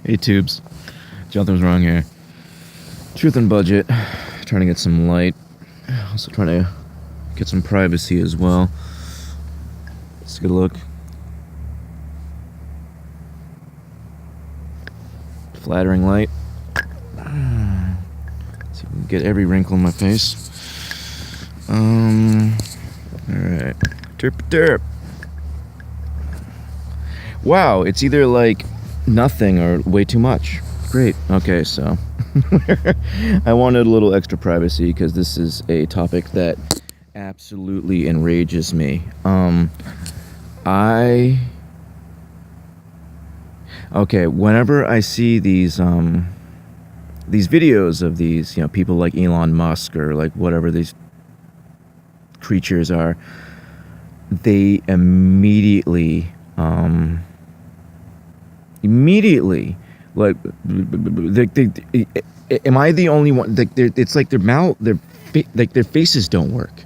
Hey, Tubes. Jonathan's wrong here. Truth and budget. Trying to get some light. Also trying to get some privacy as well. Let's get a look. Flattering light. See if we can get every wrinkle in my face. Alright. Derp. Wow, it's either like nothing or way too much. Great. Okay, so I wanted a little extra privacy because this is a topic that absolutely enrages me. Whenever I see these videos of these, people like Elon Musk or like whatever these creatures are, they immediately like am I the only one? It's like their faces don't work.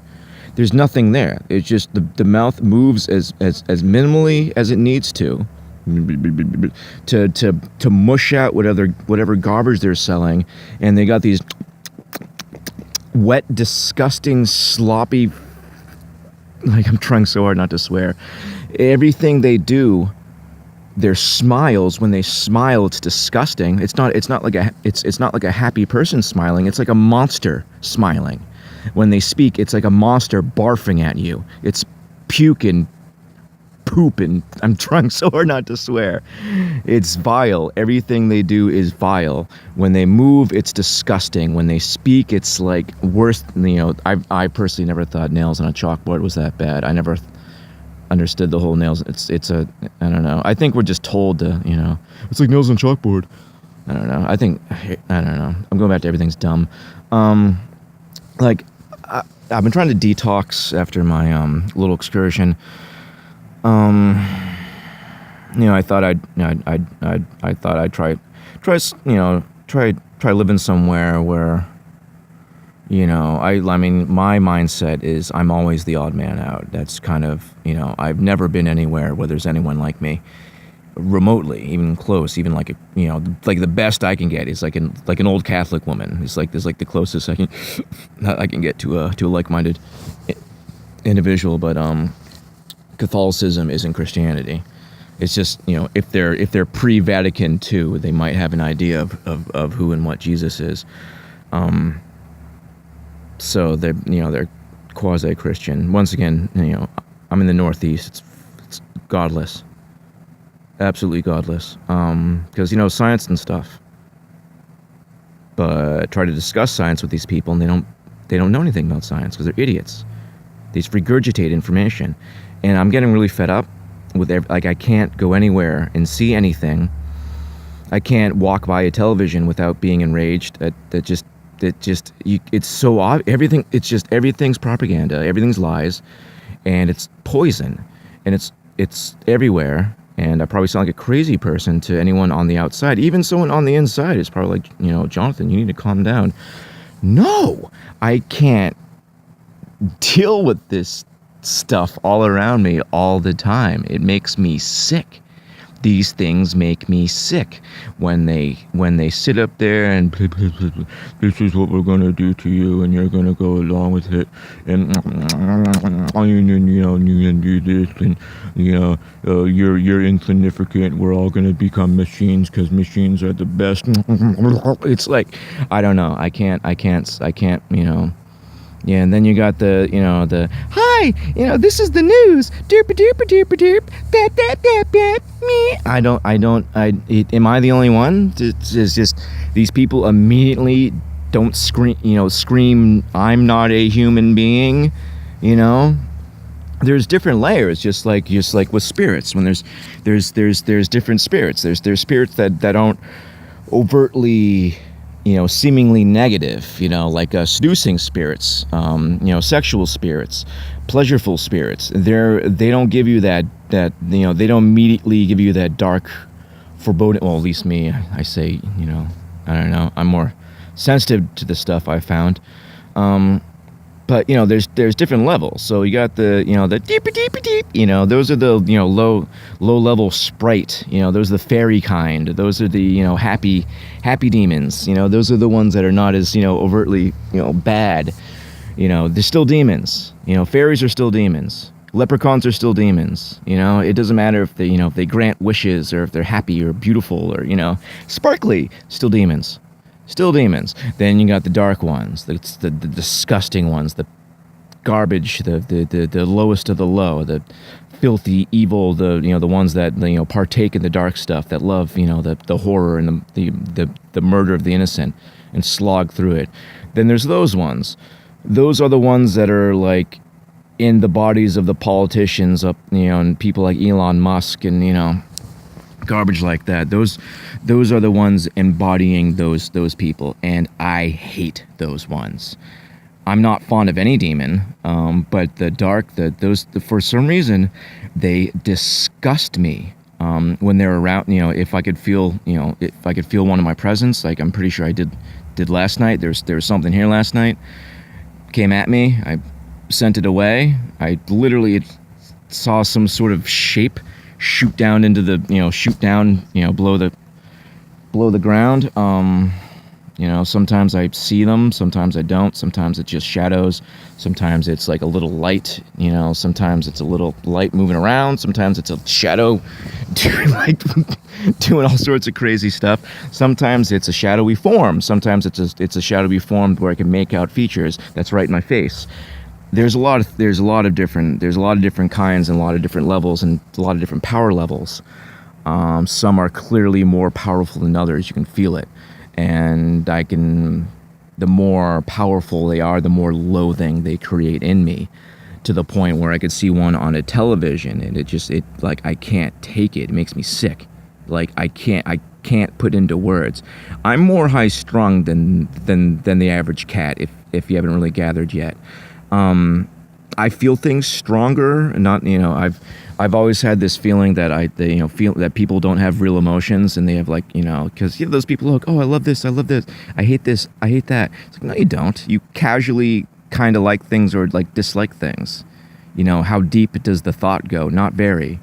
There's nothing there. It's just the mouth moves as minimally as it needs to mush out whatever garbage they're selling, and they got these wet, disgusting, sloppy. Like, I'm trying so hard not to swear. Everything they do. Their smiles, when they smile, it's disgusting. It's not like a happy person smiling. It's like a monster smiling. When they speak, it's like a monster barfing at you. It's puke and poop, and I'm trying so hard not to swear. It's vile. Everything they do is vile. When they move, it's disgusting. When they speak, it's like worse. I personally never thought nails on a chalkboard was that bad. I never understood the whole nails. It's I don't know. I think we're just told to, it's like nails on chalkboard. I don't know. I don't know. I'm going back to everything's dumb. I've been trying to detox after my little excursion. I thought I'd try living somewhere where, I mean, my mindset is I'm always the odd man out. That's kind of, I've never been anywhere where there's anyone like me, remotely, even close, even like like the best I can get is like an old Catholic woman. It's like the closest I can get to a like-minded individual. But Catholicism isn't Christianity. It's just, if they're pre-Vatican II, they might have an idea of who and what Jesus is. So they're quasi-Christian. Once again, I'm in the Northeast. It's godless, absolutely godless. Because science and stuff. But I try to discuss science with these people, and they don't know anything about science because they're idiots. They just regurgitate information, and I'm getting really fed up with I can't go anywhere and see anything. I can't walk by a television without being enraged. It's so obvious. Everything's propaganda. Everything's lies, and it's poison, and it's everywhere. And I probably sound like a crazy person to anyone on the outside. Even someone on the inside is probably like, Jonathan, you need to calm down. No, I can't deal with this stuff all around me all the time. It makes me sick. These things make me sick when they sit up there and this is what we're gonna do to you, and you're gonna go along with it, and you can do this, and you're insignificant. We're all gonna become machines because machines are the best. It's like, I don't know. I can't. Yeah, and then you got the hi, this is the news. Derp derp derp derp. Bap bap bap bap. Me. Am I the only one? It's just these people immediately don't scream I'm not a human being, There's different layers, just like with spirits. When there's different spirits. There's spirits that don't overtly seemingly negative, like seducing spirits, sexual spirits, pleasureful spirits. They don't give you that they don't immediately give you that dark, foreboding. Well, at least me, I say, I don't know. I'm more sensitive to the stuff I found. But there's different levels. So you got the the deep deep deep. Those are the low level sprite. Those are the fairy kind. Those are the happy demons. Those are the ones that are not as overtly bad. They're still demons. Fairies are still demons. Leprechauns are still demons. It doesn't matter if they if they grant wishes or if they're happy or beautiful or sparkly. Still demons. Still demons. Then you got the dark ones, the disgusting ones, the garbage, the lowest of the low, the filthy, evil, the ones that partake in the dark stuff, that love the horror and the murder of the innocent and slog through it. Then there's those ones. Those are the ones that are like in the bodies of the politicians up and people like Elon Musk and garbage like that. Those are the ones embodying those people, and I hate those ones. I'm not fond of any demon, but the dark, for some reason, they disgust me when they're around. If I could feel, if I could feel one in my presence, like I'm pretty sure I did last night. There was something here last night, came at me. I sent it away. I literally saw some sort of shape shoot down into the below the ground. Sometimes I see them, sometimes I don't. Sometimes it's just shadows, sometimes it's like a little light, sometimes it's a little light moving around, sometimes it's a shadow doing all sorts of crazy stuff. Sometimes it's a shadowy form, sometimes it's a shadowy form where I can make out features that's right in my face. There's a lot of different kinds and a lot of different levels and a lot of different power levels. Some are clearly more powerful than others. You can feel it, and the more powerful they are, the more loathing they create in me, to the point where I could see one on a television and it like I can't take it. It makes me sick. Like I can't put into words. I'm more high strung than the average cat. If you haven't really gathered yet. I feel things stronger. Not I've always had this feeling that feel that people don't have real emotions, and they have because those people look, oh, I love this, I hate this, I hate that. It's like, no, you don't. You casually kind of like things or like dislike things. How deep does the thought go? Not very.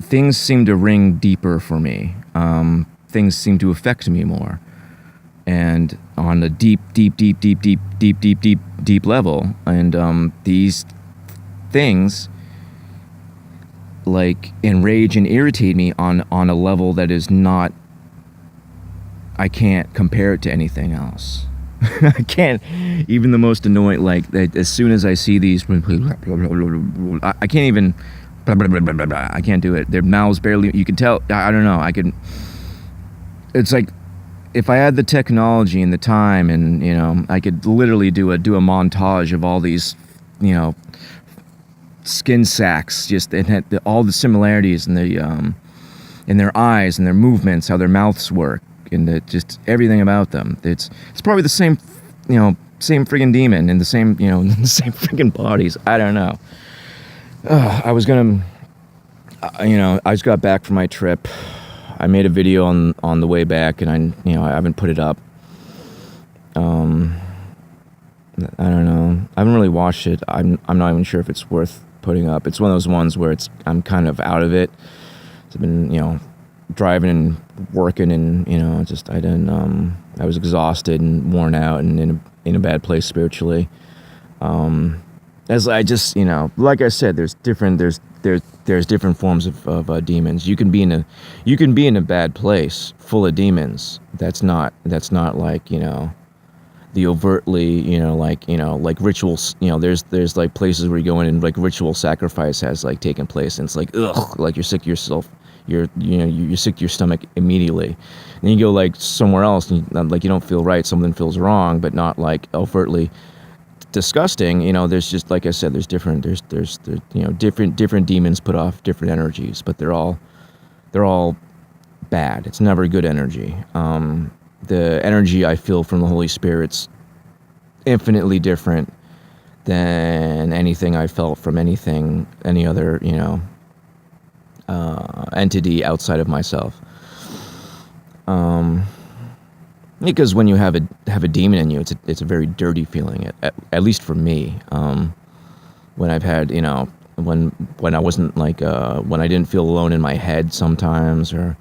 Things seem to ring deeper for me. Things seem to affect me more. And on a deep level, and these things like enrage and irritate me on a level that is not. I can't compare it to anything else. I can't. Even the most annoying, as soon as I see these, I can't even. I can't do it. Their mouths barely. You can tell. I don't know. I can. It's like, if I had the technology and the time, and I could literally do a montage of all these, skin sacks, just it had all the similarities in their eyes and their movements, how their mouths work, and just everything about them. It's probably the same, same friggin' demon in the same, in the same friggin' bodies. I don't know. I was gonna, I just got back from my trip. I made a video on the way back, and I haven't put it up. I don't know. I haven't really watched it. I'm not even sure if it's worth putting up. It's one of those ones where I'm kind of out of it. I've been driving and working, and I was exhausted and worn out and in a bad place spiritually. As I just like I said, there's different forms of demons. You can be in a bad place full of demons. That's not like the overtly like rituals. There's like places where you go in and like ritual sacrifice has like taken place, and it's like, ugh, like you're sick to yourself. You're sick to your stomach immediately. And you go like somewhere else, and you don't feel right. Something feels wrong, but not like overtly disgusting. There's just, like I said, there's different demons put off different energies, but they're all bad. It's never good energy. The energy I feel from the Holy Spirit's infinitely different than anything I felt from any other entity outside of myself. Because when you have a demon in you, it's a very dirty feeling. At least for me, when I've had, when I wasn't like when I didn't feel alone in my head sometimes, or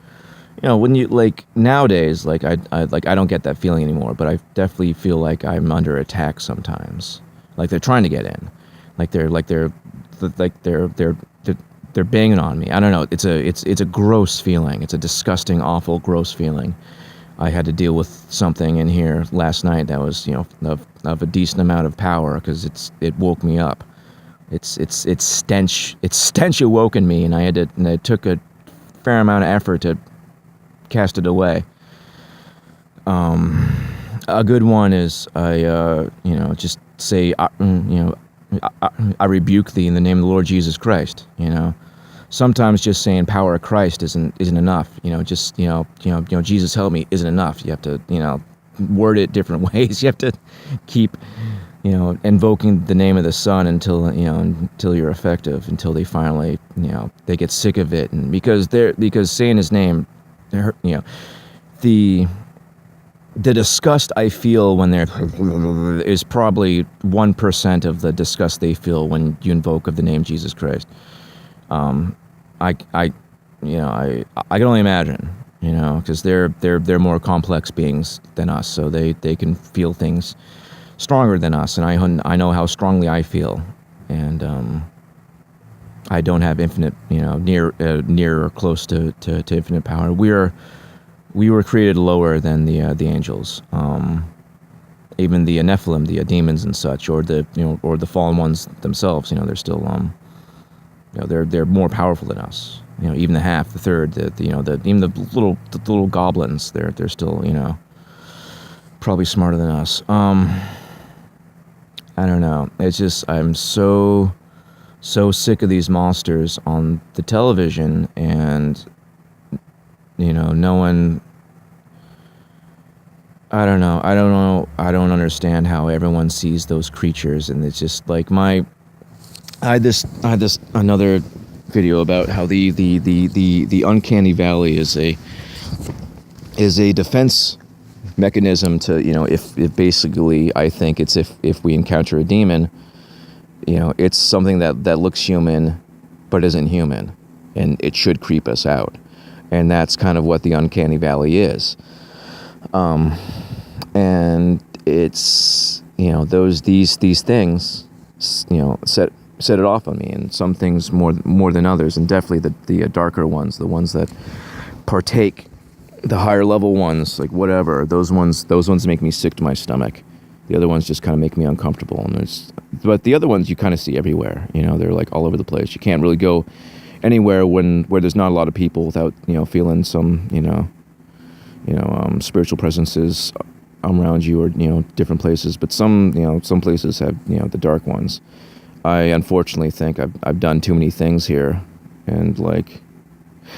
when you like nowadays, like I don't get that feeling anymore. But I definitely feel like I'm under attack sometimes. Like they're trying to get in, they're banging on me. I don't know. It's a gross feeling. It's a disgusting, awful, gross feeling. I had to deal with something in here last night that was, of a decent amount of power, because it woke me up. It's stench awoken me, and it took a fair amount of effort to cast it away. A good one is just say, I rebuke thee in the name of the Lord Jesus Christ. Sometimes just saying power of Christ isn't enough. Jesus help me isn't enough. You have to, word it different ways. You have to keep, invoking the name of the Son until you're effective, until they finally, they get sick of it. And because saying his name, the disgust I feel when they're is probably 1% of the disgust they feel when you invoke of the name Jesus Christ. I can only imagine, because they're more complex beings than us, so they can feel things stronger than us, and I know how strongly I feel, and I don't have infinite, near or close to infinite power. We were created lower than the angels, even the Nephilim, the demons and such, or the fallen ones themselves. They're still they're more powerful than us. Even the half, the third, even the little goblins, they're still probably smarter than us. I don't know. It's just I'm so sick of these monsters on the television, and no one. I don't know. I don't understand how everyone sees those creatures, and it's just like I had this another video about how the uncanny valley is a defense mechanism to, if basically, I think it's if we encounter a demon, it's something that looks human but isn't human, and it should creep us out. And that's kind of what the uncanny valley is. And it's, these things, set it off on me, and some things more than others, and definitely the darker ones, the ones that partake, the higher level ones, like whatever, those ones make me sick to my stomach. The other ones just kind of make me uncomfortable, but the other ones you kind of see everywhere. They're like all over the place. You can't really go anywhere where there's not a lot of people without feeling some spiritual presences around you, or different places. But some places have the dark ones. I unfortunately think I've done too many things here, and like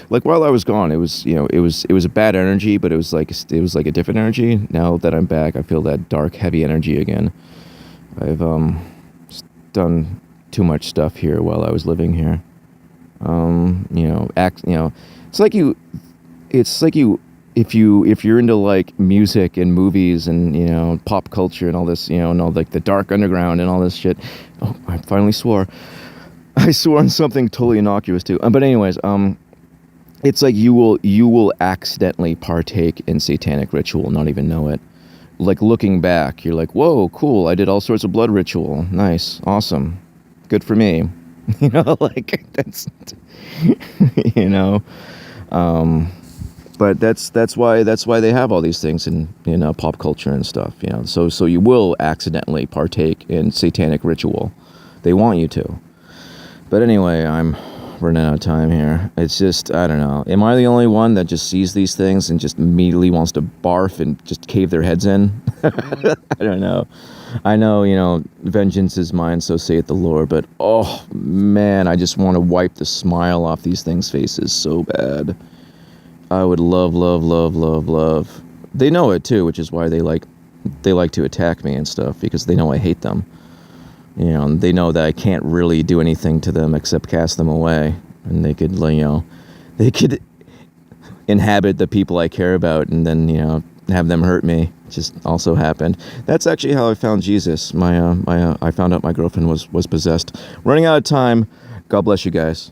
while I was gone, it was a bad energy, but it was like a different energy. Now that I'm back, I feel that dark, heavy energy again. I've done too much stuff here while I was living here. It's like if you're into like music and movies and pop culture and all this, and all like the dark underground and all this shit. Oh, I finally swore. I swore on something totally innocuous too. But anyways, it's like you will accidentally partake in satanic ritual, not even know it. Like looking back, you're like, whoa, cool! I did all sorts of blood ritual. Nice, awesome, good for me. Like that's, But that's why they have all these things in pop culture and stuff. So you will accidentally partake in satanic ritual. They want you to. But anyway, I'm running out of time here. It's just, I don't know. Am I the only one that just sees these things and just immediately wants to barf and just cave their heads in? I don't know. I know, vengeance is mine, so saith the Lord. But, oh, man, I just want to wipe the smile off these things' faces so bad. I would love. They know it, too, which is why they like to attack me and stuff, because they know I hate them. They know that I can't really do anything to them except cast them away, and they could inhabit the people I care about, and then have them hurt me. Just also happened. That's actually how I found Jesus. I found out my girlfriend was possessed. Running out of time. God bless you guys.